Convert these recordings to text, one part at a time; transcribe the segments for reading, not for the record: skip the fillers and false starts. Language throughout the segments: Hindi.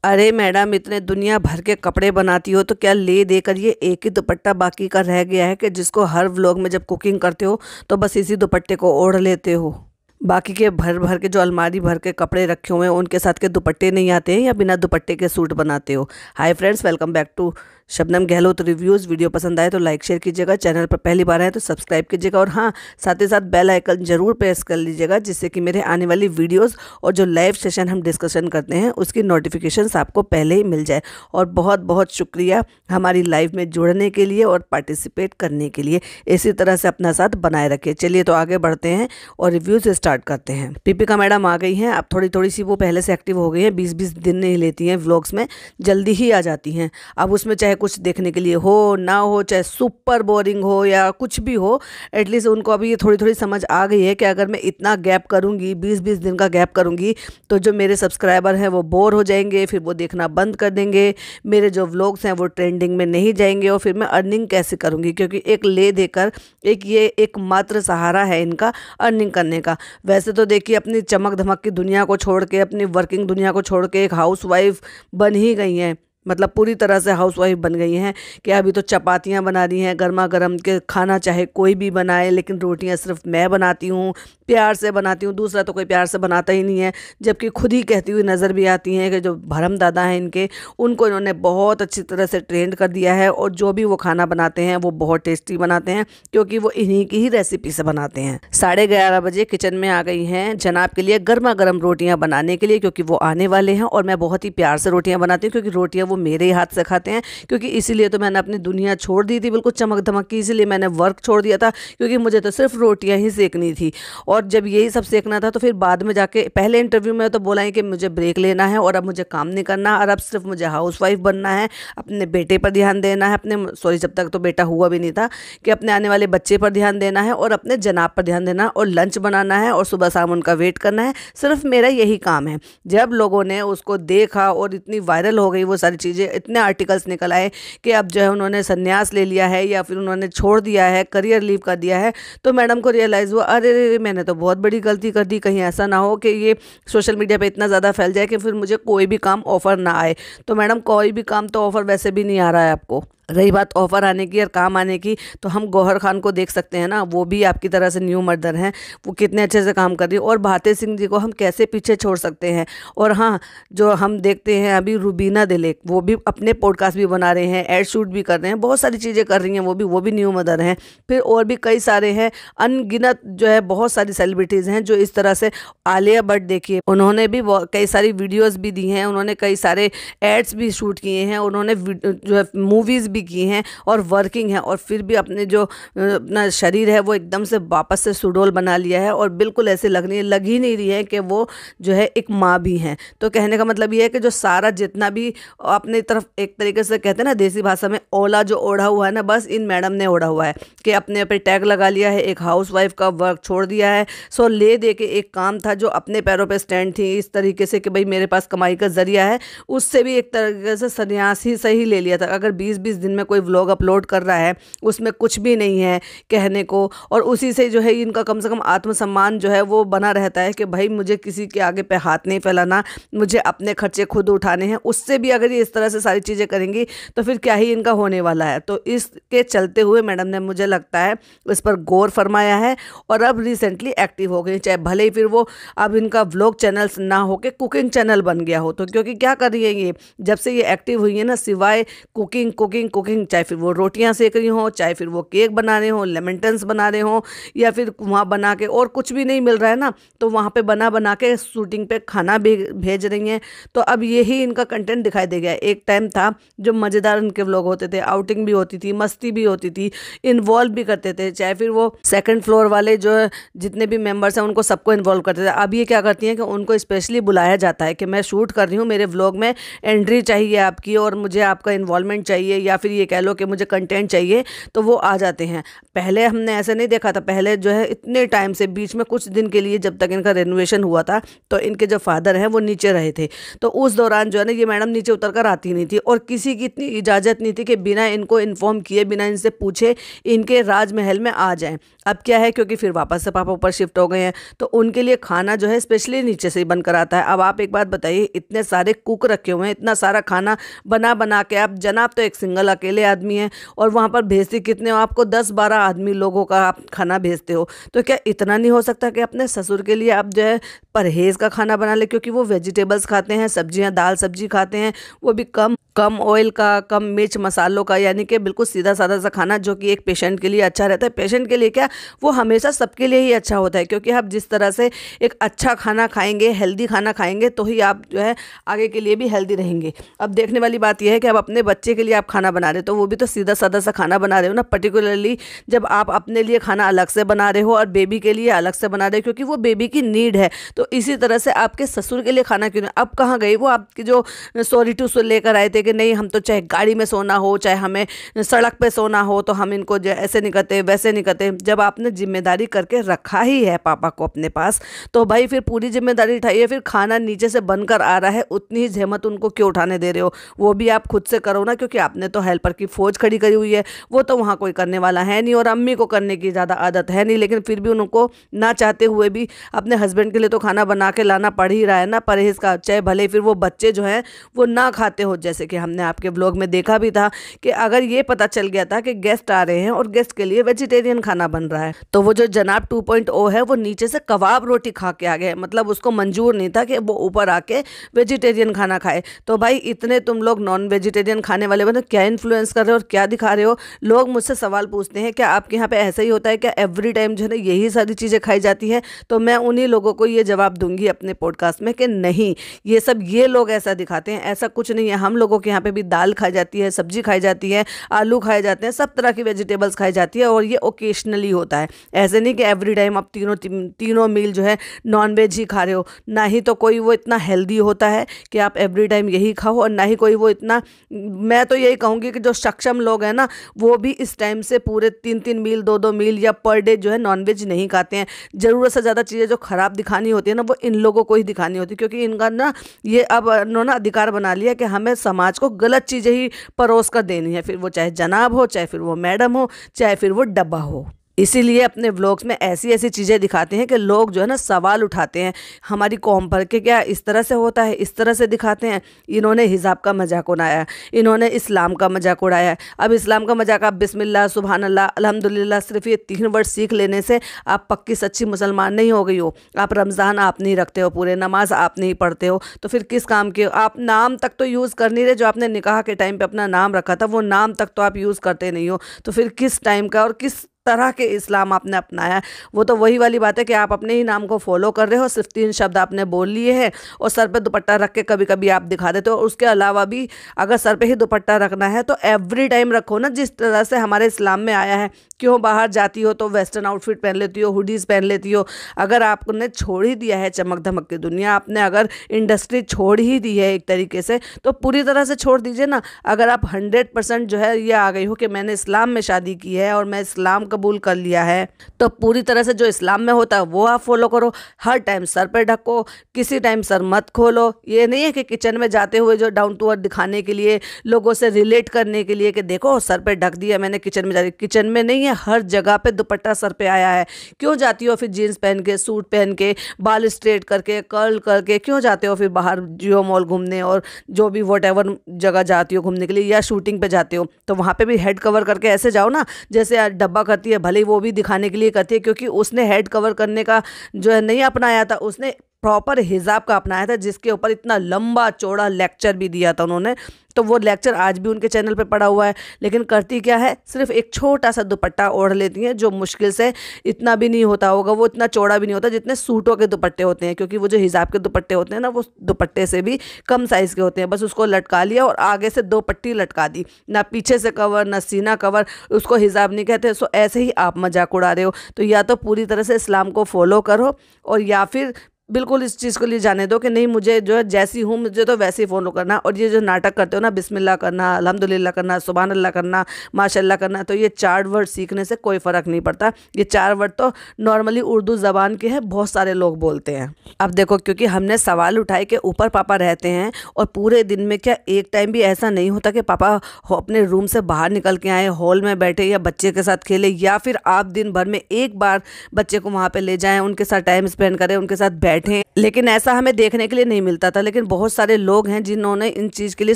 अरे मैडम, इतने दुनिया भर के कपड़े बनाती हो तो क्या ले देकर ये एक ही दुपट्टा बाकी का रह गया है कि जिसको हर व्लॉग में जब कुकिंग करते हो तो बस इसी दुपट्टे को ओढ़ लेते हो। बाकी के भर भर के जो अलमारी भर के कपड़े रखे हुए हैं उनके साथ के दुपट्टे नहीं आते हैं या बिना दुपट्टे के सूट बनाते हो। Hi friends, welcome back to Shabnam Gahlot reviews. Video पसंद आए तो लाइक शेयर कीजिएगा, चैनल पर पहली बार आए तो सब्सक्राइब कीजिएगा और हाँ, साथ ही साथ बेल आइकन जरूर प्रेस कर लीजिएगा जिससे कि मेरे आने वाली वीडियोस और जो लाइव सेशन हम डिस्कशन करते हैं उसकी नोटिफिकेशंस आपको पहले ही मिल जाए। और बहुत बहुत शुक्रिया हमारी लाइव में जुड़ने के लिए और पार्टिसिपेट करने के लिए। इसी तरह से अपना साथ बनाए रखिए। चलिए तो आगे बढ़ते हैं और रिव्यूज़ स्टार्ट करते हैं। पीपिका मैडम आ गई हैं। अब थोड़ी थोड़ी सी वो पहले से एक्टिव हो गई हैं। 20-20 दिन नहीं लेती हैं व्लॉग्स में, जल्दी ही आ जाती हैं। अब उसमें चाहे कुछ देखने के लिए हो ना हो, चाहे सुपर बोरिंग हो या कुछ भी हो, एटलीस्ट उनको अभी ये थोड़ी थोड़ी समझ आ गई है कि अगर मैं इतना गैप करूंगी, 20-20 दिन का गैप करूंगी, तो जो मेरे सब्सक्राइबर हैं वो बोर हो जाएंगे, फिर वो देखना बंद कर देंगे, मेरे जो व्लॉग्स हैं वो ट्रेंडिंग में नहीं जाएंगे और फिर मैं अर्निंग कैसे करूंगी। क्योंकि एक ले देकर ये एक मात्र सहारा है इनका अर्निंग करने का। वैसे तो देखिए, अपनी चमक धमक की दुनिया को छोड़ के, अपनी वर्किंग दुनिया को छोड़ के एक हाउसवाइफ बन ही गई हैं। मतलब पूरी तरह से हाउसवाइफ बन गई हैं कि अभी तो चपातियाँ बना रही हैं, गर्मा गर्म के खाना चाहे कोई भी बनाए, लेकिन रोटियां सिर्फ मैं बनाती हूँ, प्यार से बनाती हूँ, दूसरा तो कोई प्यार से बनाता ही नहीं है। जबकि खुद ही कहती हुई नज़र भी आती हैं कि जो भरम दादा हैं इनके, उनको इन्होंने बहुत अच्छी तरह से ट्रेंड कर दिया है और जो भी वो खाना बनाते हैं वो बहुत टेस्टी बनाते हैं क्योंकि वो इन्हीं की ही रेसिपी से बनाते हैं। 11:30 बजे किचन में आ गई हैं जनाब के लिए गर्मा गर्म रोटियाँ बनाने के लिए, क्योंकि वो आने वाले हैं और मैं बहुत ही प्यार से रोटियाँ बनाती हूँ क्योंकि रोटियाँ वो मेरे ही हाथ से खाते हैं। क्योंकि इसीलिए तो मैंने अपनी दुनिया छोड़ दी थी बिल्कुल चमक धमक की, इसीलिए मैंने वर्क छोड़ दिया था क्योंकि मुझे तो सिर्फ रोटियां ही सेकनी थी। और जब यही सब सेकना था तो फिर बाद में जाके पहले इंटरव्यू में तो बोला है कि मुझे ब्रेक लेना है और अब मुझे काम नहीं करना और अब सिर्फ मुझे हाउसवाइफ बनना है, अपने बेटे पर ध्यान देना है, अपने सॉरी जब तक तो बेटा हुआ भी नहीं था, कि अपने आने वाले बच्चे पर ध्यान देना है और अपने जनाब पर ध्यान देना और लंच बनाना है और सुबह शाम उनका वेट करना है। सिर्फ मेरा यही काम है। जब लोगों ने उसको देखा और इतनी वायरल हो गई वो सारी चीज़ें, इतने आर्टिकल्स निकल आए कि अब जो है उन्होंने संन्यास ले लिया है या फिर उन्होंने छोड़ दिया है, करियर लीव कर दिया है, तो मैडम को रियलाइज़ हुआ अरे रे मैंने तो बहुत बड़ी गलती कर दी। कहीं ऐसा ना हो कि ये सोशल मीडिया पे इतना ज़्यादा फैल जाए कि फिर मुझे कोई भी काम ऑफ़र ना आए। तो मैडम, कोई भी काम तो ऑफ़र वैसे भी नहीं आ रहा है आपको। रही बात ऑफ़र आने की और काम आने की, तो हम गौहर खान को देख सकते हैं ना, वो भी आपकी तरह से न्यू मर्दर हैं, वो कितने अच्छे से काम कर रही है। और भारती सिंह जी को हम कैसे पीछे छोड़ सकते हैं। और हाँ, जो हम देखते हैं अभी रुबीना दिलेक, वो भी अपने पॉडकास्ट भी बना रहे हैं, एड शूट भी कर रहे हैं, बहुत सारी चीज़ें कर रही हैं, वो भी न्यू मदर हैं। फिर और भी कई सारे हैं, अनगिनत जो है बहुत सारी सेलिब्रिटीज़ हैं जो इस तरह से। आलिया भट्ट देखिए, उन्होंने भी कई सारी वीडियोज़ भी दी हैं, उन्होंने कई सारे एड्स भी शूट किए हैं, उन्होंने जो है मूवीज़ भी की हैं और वर्किंग है, और फिर भी अपने जो अपना शरीर है वो एकदम से वापस से सुडौल बना लिया है और बिल्कुल ऐसे लग ही नहीं रही है कि वो जो है एक माँ भी हैं। तो कहने का मतलब ये है कि जो सारा जितना भी अपनी तरफ एक तरीके से कहते हैं ना देसी भाषा में, ओला जो ओढ़ा हुआ है ना, बस इन मैडम ने ओढ़ा हुआ है कि अपने पे टैग लगा लिया है, एक हाउसवाइफ का वर्क छोड़ दिया है। सो ले दे के एक काम था जो अपने पैरों पे स्टैंड थी इस तरीके से कि भाई मेरे पास कमाई का जरिया है, उससे भी एक तरीके से संन्यास ही सही ले लिया था। अगर 20-20 दिन में कोई व्लॉग अपलोड कर रहा है उसमें कुछ भी नहीं है कहने को, और उसी से जो है इनका कम से कम आत्मसम्मान जो है वो बना रहता है कि भाई मुझे किसी के आगे पे हाथ नहीं फैलाना, मुझे अपने खर्चे खुद उठाने हैं। उससे भी अगर ये इस तरह से सारी चीज़ें करेंगी तो फिर क्या ही इनका होने वाला है। तो इसके चलते हुए मैडम ने, मुझे लगता है, इस पर गौर फरमाया है और अब रिसेंटली एक्टिव हो गई। चाहे भले ही फिर वो अब इनका व्लॉग चैनल्स ना हो के कुकिंग चैनल बन गया हो, तो क्योंकि क्या कर रही है ये, जब से ये एक्टिव हुई है ना, सिवाय कुकिंग कुकिंग कुकिंग, चाहे फिर वो रोटियां सेक रही हो, चाहे फिर वो केक बना रहे हो, लेमन टन्स बना रहे हो, या फिर वहाँ बना के, और कुछ भी नहीं मिल रहा है ना तो वहाँ पे बना के शूटिंग पे खाना भेज रही हैं। तो अब यही इनका कंटेंट दिखाई दे गया। एक टाइम था जो मज़ेदार इनके व्लॉग होते थे, आउटिंग भी होती थी, मस्ती भी होती थी, इन्वॉल्व भी करते थे, चाहे फिर वो सेकंड फ्लोर वाले जो जितने भी मेंबर्स हैं उनको सबको इन्वॉल्व करते थे। अब ये क्या करती हैं कि उनको स्पेशली बुलाया जाता है कि मैं शूट कर रही हूँ, मेरे व्लॉग में एंट्री चाहिए आपकी और मुझे आपका इन्वॉल्वमेंट चाहिए, या फिर ये कह लो कि मुझे कंटेंट चाहिए, तो वो आ जाते हैं। पहले हमने ऐसा नहीं देखा था। पहले जो है इतने टाइम से, बीच में कुछ दिन के लिए जब तक इनका रेनोवेशन हुआ था, तो इनके जो फादर हैं वो नीचे रहे थे, तो उस दौरान जो है ना ये मैडम नीचे उतर कर आती नहीं थी और किसी की इतनी इजाज़त नहीं थी कि बिना इनको इन्फॉर्म किए, बिना इनसे पूछे इनके राजमहल में आ जाएं। अब क्या है, क्योंकि फिर वापस से पापा ऊपर शिफ्ट हो गए हैं, तो उनके लिए खाना जो है स्पेशली नीचे से ही बनकर आता है। अब आप एक बात बताइए, इतने सारे कुक रखे हुए हैं, इतना सारा खाना बना बना के, आप जनाब तो एक सिंगल अकेले आदमी हैं और वहाँ पर भेजते कितने हो, आपको 10-12 आदमी लोगों का आप खाना भेजते हो। तो क्या इतना नहीं हो सकता कि अपने ससुर के लिए आप जो है परहेज़ का खाना बना ले, क्योंकि वो वेजिटेबल्स खाते हैं, सब्जियाँ दाल सब्जी खाते हैं, वो भी कम कम ऑयल का, कम मिर्च मसालों का, यानी कि बिल्कुल सीधा साधा सा खाना, जो कि एक पेशेंट के लिए अच्छा रहता है। पेशेंट के लिए क्या, वो हमेशा सबके लिए ही अच्छा होता है, क्योंकि आप जिस तरह से एक अच्छा खाना खाएंगे, हेल्दी खाना खाएंगे, तो ही आप जो है आगे के लिए भी हेल्दी रहेंगे। अब देखने वाली बात यह है कि अब अपने बच्चे के लिए आप खाना बना रहे हो, तो वो भी तो सीधा साधा सा खाना बना रहे हो ना। पर्टिकुलरली जब आप अपने लिए खाना अलग से बना रहे हो और बेबी के लिए अलग से बना रहे हो, क्योंकि वो बेबी की नीड है। तो इसी तरह से आपके ससुर के लिए खाना क्यों नहीं। अब कहाँ गई वो आपकी जो सॉरी टू लेकर आए थे कि नहीं, हम तो चाहे गाड़ी में सोना हो, चाहे हमें सड़क पे सोना हो, तो हम इनको ऐसे नहीं करते, वैसे नहीं करते। जब आपने जिम्मेदारी करके रखा ही है पापा को अपने पास, तो भाई फिर पूरी जिम्मेदारी उठाइए। फिर खाना नीचे से बनकर आ रहा है, उतनी ही जहमत उनको क्यों उठाने दे रहे हो। वो भी आप खुद से करो ना, क्योंकि आपने तो हेल्पर की फौज खड़ी करी हुई है, वो तो वहाँ कोई करने वाला है नहीं, और अम्मी को करने की ज़्यादा आदत है नहीं। लेकिन फिर भी उनको ना चाहते हुए भी अपने हस्बैंड के लिए तो खाना बना के लाना पड़ ही रहा है ना, परहेज़ का। चाहे भले फिर वो बच्चे जो हैं वो ना खाते हो, जैसे कि हमने आपके ब्लॉग में देखा भी था कि अगर ये पता चल गया था कि गेस्ट आ रहे हैं और गेस्ट के लिए वेजिटेरियन खाना बन रहा है, तो वो जो जनाब 2.0 है वो नीचे से कबाब रोटी खा के आ गए। मतलब उसको मंजूर नहीं था कि वो ऊपर आके वेजिटेरियन खाना खाए। तो भाई इतने तुम लोग नॉन वेजिटेरियन खाने वाले बनो, क्या इन्फ्लुएंस कर रहे हो और क्या दिखा रहे हो। लोग मुझसे सवाल पूछते हैं क्या आपके यहाँ पे ऐसा ही होता है, क्या एवरी टाइम जो है ना यही सारी चीज़ें खाई जाती है। तो मैं उन्हीं लोगों को ये जवाब दूंगी अपने पॉडकास्ट में कि नहीं, ये सब ये लोग ऐसा दिखाते हैं, ऐसा कुछ नहीं है। हम लोगों के यहाँ पे भी दाल खाई जाती है, सब्जी खाई जाती है, आलू खाए जाते हैं, सब तरह की वेजिटेबल्स खाई जाती है, और ये ओकेशनली होता है। ऐसे नहीं कि एवरी टाइम आप तीनों मील जो है नॉन वेज ही खा रहे हो। ना ही तो कोई वो इतना हेल्दी होता है कि आप एवरी टाइम यही खाओ, और ना ही कोई वो इतना, मैं तो यही कहूँगी कि जो सक्षम लोग हैं ना, वो भी इस टाइम से पूरे 3-3 मील 2-2 मील या पर डे जो है नॉनवेज नहीं खाते हैं। ज़रूरत से ज़्यादा चीज़ें जो ख़राब दिखानी होती है ना, वो इन लोगों को ही दिखानी होती है, क्योंकि इनका ना ये अब उन्होंने अधिकार बना लिया कि हमें समाज को गलत चीज़ें ही परोस कर देनी है। फिर वो चाहे जनाब हो, चाहे फिर वो मैडम हो, चाहे फिर वो डब्बा हो। इसीलिए अपने व्लॉग्स में ऐसी ऐसी चीज़ें दिखाते हैं कि लोग जो है ना सवाल उठाते हैं हमारी कौम पर कि क्या इस तरह से होता है, इस तरह से दिखाते हैं। इन्होंने हिजाब का मजाक उड़ाया, इन्होंने इस्लाम का मजाक उड़ाया। अब इस्लाम का मजाक, आप बिस्मिल्लाह, सुबहान अल्लाह, अल्हम्दुलिल्लाह, सिर्फ ये 3 वर्ड सीख लेने से आप पक्की सच्ची मुसलमान नहीं हो गई हो। आप रमज़ान आप नहीं रखते हो, पूरे नमाज आप नहीं पढ़ते हो, तो फिर किस काम के। आप नाम तक तो यूज़ कर नहीं रहे, जो आपने निकाह के टाइम पे अपना नाम रखा था वो नाम तक तो आप यूज़ करते नहीं हो। तो फिर किस टाइम का और किस तरह के इस्लाम आपने अपनाया है। वो तो वही वाली बात है कि आप अपने ही नाम को फॉलो कर रहे हो, सिर्फ 3 शब्द आपने बोल लिए हैं और सर पे दुपट्टा रख के कभी कभी आप दिखा देते हो। उसके अलावा भी अगर सर पे ही दुपट्टा रखना है तो एवरी टाइम रखो ना, जिस तरह से हमारे इस्लाम में आया है। क्यों बाहर जाती हो तो वेस्टर्न आउटफिट पहन लेती हो, हुडीज़ पहन लेती हो। अगर आपने छोड़ ही दिया है चमक धमक की दुनिया, आपने अगर इंडस्ट्री छोड़ ही दी है एक तरीके से, तो पूरी तरह से छोड़ दीजिए ना। अगर आप 100% जो है ये आ गई हो कि मैंने इस्लाम में शादी की है और मैं इस्लाम कबूल कर लिया है, तो पूरी तरह से जो इस्लाम में होता है वो आप फॉलो करो। हर टाइम सर पे ढको, किसी टाइम सर मत खोलो। ये नहीं है कि किचन में जाते हुए जो डाउन टू अर्थ दिखाने के लिए, लोगों से रिलेट करने के लिए कि देखो सर पे ढक दिया मैंने, किचन में जा रही। किचन में नहीं है, हर जगह पे दुपट्टा सर पे आया है। क्यों जाती हो फिर जीन्स पहन के, सूट पहन के, बाल स्ट्रेट करके, कर्ल करके क्यों जाते हो फिर बाहर जियो मॉल घूमने और जो भी वॉटेवर जगह जाती हो घूमने के लिए, या शूटिंग पे जाते हो तो वहाँ पे भी हेड कवर करके ऐसे जाओ ना, जैसे डब्बा करती है। भले वो भी दिखाने के लिए करती है, क्योंकि उसने हेड कवर करने का जो है नहीं अपनाया था, उसने प्रॉपर हिजाब का अपनाया था, जिसके ऊपर इतना लंबा चौड़ा लेक्चर भी दिया था उन्होंने। तो वो लेक्चर आज भी उनके चैनल पे पड़ा हुआ है। लेकिन करती क्या है, सिर्फ एक छोटा सा दुपट्टा ओढ़ लेती हैं, जो मुश्किल से इतना भी नहीं होता होगा, वो इतना चौड़ा भी नहीं होता जितने सूटों के दुपट्टे होते हैं, क्योंकि वो जो हिजाब के दुपट्टे होते हैं ना, वो दुपट्टे से भी कम साइज़ के होते हैं। बस उसको लटका लिया और आगे से 2 पट्टी लटका दी, ना पीछे से कवर ना सीना कवर, उसको हिजाब नहीं कहते। सो ऐसे ही आप मजाक उड़ा रहे हो। तो या तो पूरी तरह से इस्लाम को फॉलो करो, और या फिर बिल्कुल इस चीज़ को लिए जाने दो कि नहीं, मुझे जो है जैसी हूँ मुझे तो वैसे ही फॉलो करना। और ये जो नाटक करते हो ना, बिस्मिल्लाह करना, अल्हम्दुलिल्लाह करना, सुभान अल्लाह करना, माशाल्लाह करना, तो ये 4 वर्ड सीखने से कोई फ़र्क नहीं पड़ता। ये 4 वर्ड तो नॉर्मली उर्दू ज़बान के हैं, बहुत सारे लोग बोलते हैं। अब देखो, क्योंकि हमने सवाल उठाए कि ऊपर पापा रहते हैं और पूरे दिन में क्या एक टाइम भी ऐसा नहीं होता कि पापा अपने रूम से बाहर निकल के आए, हॉल में बैठे या बच्चे के साथ खेले, या फिर आप दिन भर में एक बार बच्चे को वहाँ पे ले जाएं, उनके साथ टाइम स्पेंड करें, उनके साथ बैठें। लेकिन ऐसा हमें देखने के लिए नहीं मिलता था। लेकिन बहुत सारे लोग हैं जिन्होंने इन चीज़ के लिए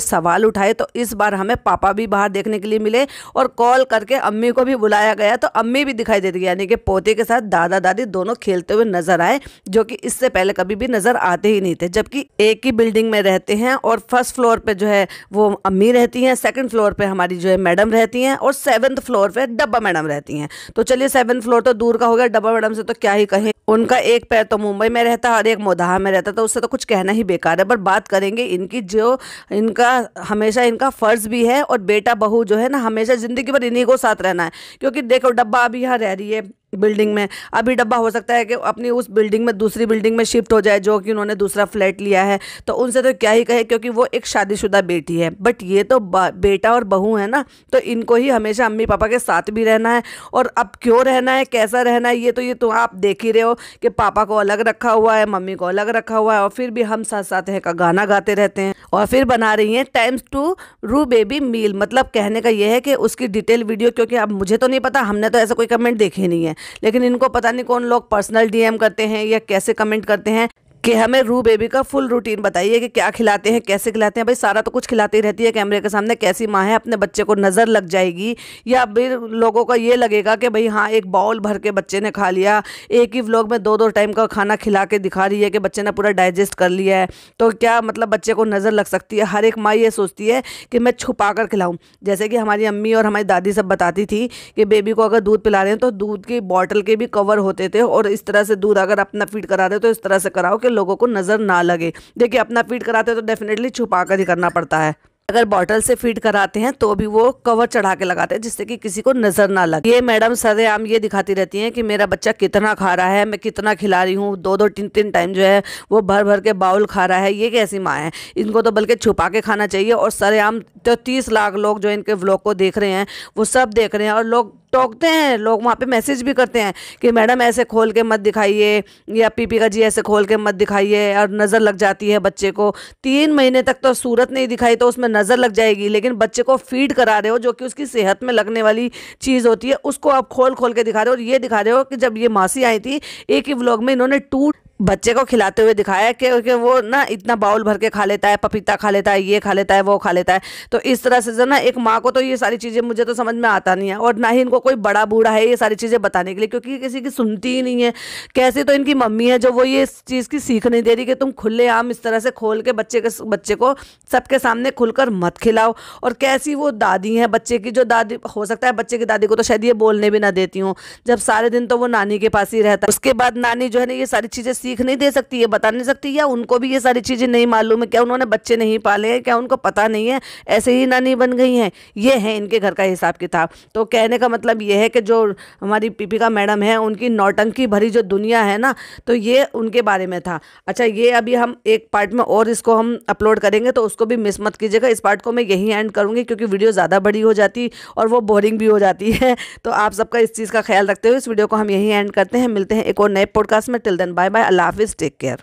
सवाल उठाए, तो इस बार हमें पापा भी बाहर देखने के लिए मिले और कॉल करके अम्मी को भी बुलाया गया, तो अम्मी भी दिखाई दे रही है, यानी कि पोते के साथ दादा दादी दोनों खेलते हुए नजर आए, जो कि इससे पहले कभी भी नजर आते ही नहीं थे। जबकि एक ही बिल्डिंग में रहते हैं और फर्स्ट फ्लोर पे जो है वो अम्मी रहती हैं, सेकंड फ्लोर पे हमारी जो है मैडम रहती हैं, और 7th फ्लोर पे डब्बा मैडम रहती हैं। तो चलिए 7th फ्लोर तो दूर का हो गया, डब्बा मैडम से तो क्या ही कहें, उनका एक पैर तो मुंबई में रहता है और एक मोदाहा में रहता, तो उससे तो कुछ कहना ही बेकार है। पर बात करेंगे इनकी, जो इनका हमेशा इनका फर्ज भी है, और बेटा बहू जो है ना हमेशा जिंदगी भर इन्हीं को साथ रहना है। क्योंकि देखो, डब्बा अभी यहाँ रह रही है बिल्डिंग में, अभी डब्बा हो सकता है कि अपनी उस बिल्डिंग में दूसरी बिल्डिंग में शिफ्ट हो जाए, जो कि उन्होंने दूसरा फ्लैट लिया है, तो उनसे तो क्या ही कहे, क्योंकि वो एक शादीशुदा बेटी है। बट ये तो बेटा और बहू है ना, तो इनको ही हमेशा अम्मी पापा के साथ भी रहना है। और अब क्यों रहना है, कैसा रहना है, ये तो आप देख ही रहे हो कि पापा को अलग रखा हुआ है, मम्मी को अलग रखा हुआ है, और फिर भी हम साथ साथ है का गाना गाते रहते हैं। और फिर बना रही हैं टाइम्स टू रू बेबी मील, मतलब कहने का ये है कि उसकी डिटेल वीडियो, क्योंकि अब मुझे तो नहीं पता, हमने तो ऐसा कोई कमेंट देखे नहीं है, लेकिन इनको पता नहीं कौन लोग पर्सनल डीएम करते हैं या कैसे कमेंट करते हैं कि हमें रू बेबी का फुल रूटीन बताइए कि क्या खिलाते हैं, कैसे खिलाते हैं। भाई सारा तो कुछ खिलाती ही रहती है कैमरे के सामने, कैसी माँ है, अपने बच्चे को नज़र लग जाएगी, या फिर लोगों का ये लगेगा कि भाई हाँ एक बाउल भर के बच्चे ने खा लिया, एक ही व्लॉग में 2-2 टाइम का खाना खिला के दिखा रही है कि बच्चे ने पूरा डाइजेस्ट कर लिया है, तो क्या मतलब बच्चे को नज़र लग सकती है। हर एक माँ ये सोचती है कि मैं छुपा कर खिलाऊँ। जैसे कि हमारी अम्मी और हमारी दादी सब बताती थी कि बेबी को अगर दूध पिला रहे हैं तो दूध की बॉटल के भी कवर होते थे, और इस तरह से दूध अगर अपना फीड करा रहे हो तो इस तरह से कराओ कि लोगों को नजर ना लगे। देखिए, अपना फीड कराते हैं तो डेफिनेटली छुपा कर ही करना पड़ता है। अगर बॉटल से फीड कराते हैं तो भी वो कवर चढ़ा के लगाते हैं, जिससे कि किसी को नजर ना लगे। ये मैडम सरेआम ये दिखाती रहती हैं कि मेरा बच्चा कितना खा रहा है, मैं कितना खिला रही हूँ, 2-2 3-3 टाइम जो है वो भर भर के बाउल खा रहा है। ये कैसी माँ है, इनको तो बल्कि छुपा के खाना चाहिए। और सरेआम तो 30 लाख लोग जो इनके व्लॉग को देख रहे हैं वो सब देख रहे हैं, और लोग टोकते हैं, लोग वहाँ पे मैसेज भी करते हैं कि मैडम ऐसे खोल के मत दिखाइए, या पीपी का जी ऐसे खोल के मत दिखाइए, और नज़र लग जाती है बच्चे को। 3 महीने तक तो सूरत नहीं दिखाई तो उसमें नज़र लग जाएगी, लेकिन बच्चे को फीड करा रहे हो जो कि उसकी सेहत में लगने वाली चीज़ होती है, उसको आप खोल खोल के दिखा रहे हो। और ये दिखा रहे हो कि जब ये मासी आई थी, एक ही व्लॉग में इन्होंने 2 बच्चे को खिलाते हुए दिखाया कि वो ना इतना बाउल भर के खा लेता है, पपीता खा लेता है, ये खा लेता है, वो खा लेता है। तो इस तरह से जो ना एक माँ को तो ये सारी चीज़ें मुझे तो समझ में आता नहीं है, और ना ही इनको कोई बड़ा बूढ़ा है ये सारी चीज़ें बताने के लिए, क्योंकि ये किसी की सुनती ही नहीं है। कैसे तो इनकी मम्मी है जो वो ये चीज़ की सीख नहीं दे रही कि तुम खुलेआम इस तरह से खोल के बच्चे को सबके सामने खुलकर मत खिलाओ। और कैसी वो दादी है बच्चे की, जो दादी हो सकता है बच्चे की दादी को तो शायद ये बोलने भी ना देती हूँ, जब सारे दिन तो वो नानी के पास ही रहता है। उसके बाद नानी जो है ना ये सारी चीज़ें सीख नहीं दे सकती है, बता नहीं सकती, या उनको भी ये सारी चीज़ें नहीं मालूम है, क्या उन्होंने बच्चे नहीं पाले हैं, क्या उनको पता नहीं है, ऐसे ही नानी बन गई हैं। ये है इनके घर का हिसाब किताब। तो कहने का मतलब ये है कि जो हमारी पीपिका मैडम है उनकी नौटंकी भरी जो दुनिया है ना, तो ये उनके बारे में था। अच्छा, ये अभी हम एक पार्ट में और इसको हम अपलोड करेंगे, तो उसको भी मिस मत कीजिएगा। इस पार्ट को मैं यहीं एंड करूँगी क्योंकि वीडियो ज़्यादा बड़ी हो जाती और वो बोरिंग भी हो जाती है। तो आप सबका इस चीज़ का ख्याल रखते हुए इस वीडियो को हम यहीं एंड करते हैं। मिलते हैं एक और नए पॉडकास्ट में। टिल देन बाय बाय, अल्लाह हाफिज़, टेक केयर।